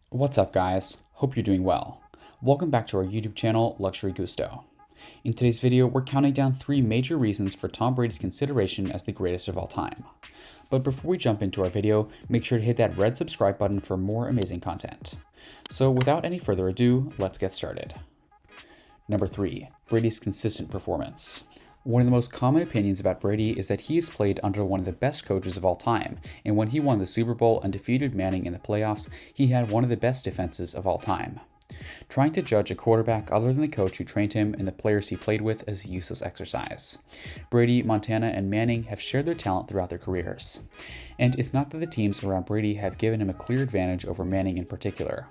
What's up, guys? Hope you're doing well. Welcome back to our YouTube channel, Luxury Gusto. In today's video, we're counting down 3 major reasons for Tom Brady's consideration as the greatest of all time. But before we jump into our video, make sure to hit that red subscribe button for more amazing content. So without any further ado, let's get started. Number 3, Brady's consistent performance. One of the most common opinions about Brady is that he has played under one of the best coaches of all time, and when he won the Super Bowl and defeated Manning in the playoffs, he had one of the best defenses of all time. Trying to judge a quarterback other than the coach who trained him and the players he played with is a useless exercise. Brady, Montana, and Manning have shared their talent throughout their careers. And it's not that the teams around Brady have given him a clear advantage over Manning in particular.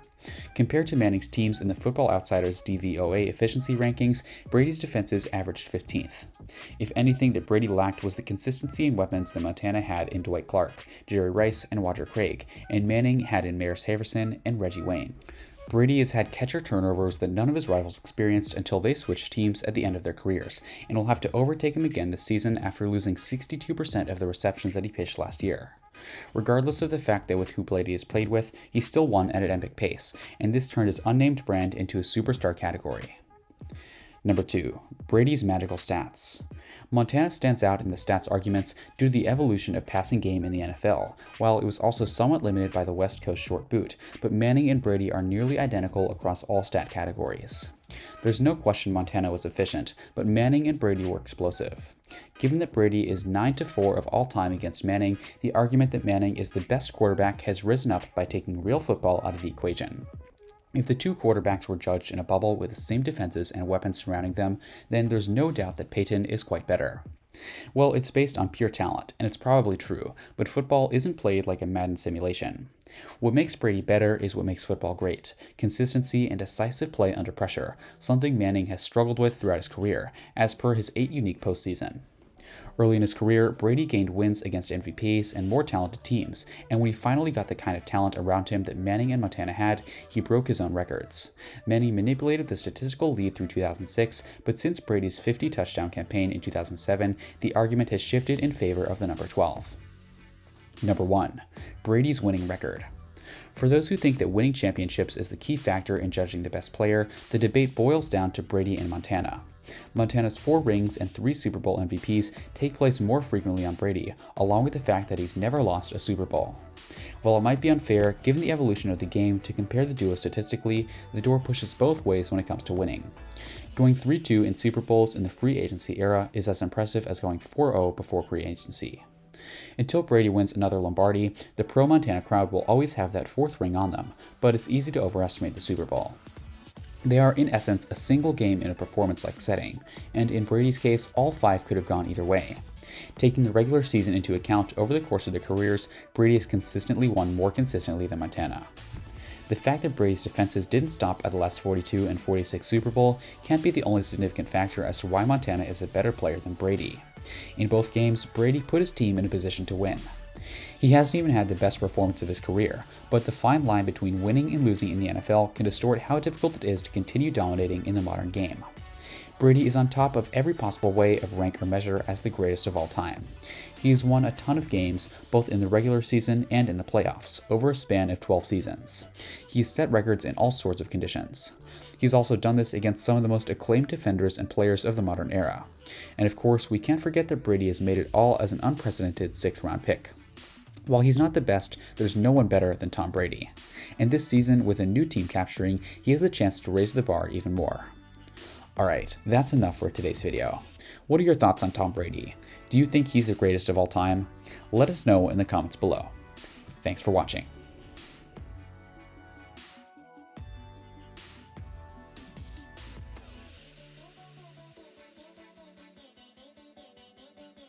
Compared to Manning's teams in the Football Outsiders DVOA efficiency rankings, Brady's defenses averaged 15th. If anything that Brady lacked was the consistency and weapons that Montana had in Dwight Clark, Jerry Rice, and Roger Craig, and Manning had in Maris Haverson and Reggie Wayne. Brady has had catcher turnovers that none of his rivals experienced until they switched teams at the end of their careers, and will have to overtake him again this season after losing 62% of the receptions that he pitched last year. Regardless of the fact that with who Brady has played with, he still won at an epic pace, and this turned his unnamed brand into a superstar category. Number 2, Brady's magical stats. Montana stands out in the stats arguments due to the evolution of passing game in the NFL, while it was also somewhat limited by the West Coast short boot, but Manning and Brady are nearly identical across all stat categories. There's no question Montana was efficient, but Manning and Brady were explosive. Given that Brady is 9-4 of all time against Manning, the argument that Manning is the best quarterback has risen up by taking real football out of the equation. If the two quarterbacks were judged in a bubble with the same defenses and weapons surrounding them, then there's no doubt that Peyton is quite better. Well, it's based on pure talent, and it's probably true, but football isn't played like a Madden simulation. What makes Brady better is what makes football great: consistency and decisive play under pressure, something Manning has struggled with throughout his career, as per his 8 unique postseason. Early in his career, Brady gained wins against MVPs and more talented teams, and when he finally got the kind of talent around him that Manning and Montana had, he broke his own records. Manning manipulated the statistical lead through 2006, but since Brady's 50-touchdown campaign in 2007, the argument has shifted in favor of the number 12. Number 1, Brady's winning record. For those who think that winning championships is the key factor in judging the best player, the debate boils down to Brady and Montana. Montana's 4 rings and 3 Super Bowl MVPs take place more frequently on Brady, along with the fact that he's never lost a Super Bowl. While it might be unfair, given the evolution of the game, to compare the duo statistically, the door pushes both ways when it comes to winning. Going 3-2 in Super Bowls in the free agency era is as impressive as going 4-0 before free agency. Until Brady wins another Lombardi, the pro-Montana crowd will always have that 4th ring on them, but it's easy to overestimate the Super Bowl. They are in essence a single game in a performance-like setting, and in Brady's case, all 5 could have gone either way. Taking the regular season into account over the course of their careers, Brady has consistently won more consistently than Montana. The fact that Brady's defenses didn't stop at the last 42 and 46 Super Bowl can't be the only significant factor as to why Montana is a better player than Brady. In both games, Brady put his team in a position to win. He hasn't even had the best performance of his career, but the fine line between winning and losing in the NFL can distort how difficult it is to continue dominating in the modern game. Brady is on top of every possible way of rank or measure as the greatest of all time. He has won a ton of games, both in the regular season and in the playoffs, over a span of 12 seasons. He has set records in all sorts of conditions. He's also done this against some of the most acclaimed defenders and players of the modern era. And of course, we can't forget that Brady has made it all as an unprecedented 6th-round pick. While he's not the best, there's no one better than Tom Brady. And this season, with a new team capturing, he has the chance to raise the bar even more. Alright, that's enough for today's video. What are your thoughts on Tom Brady? Do you think he's the greatest of all time? Let us know in the comments below. Thanks for watching.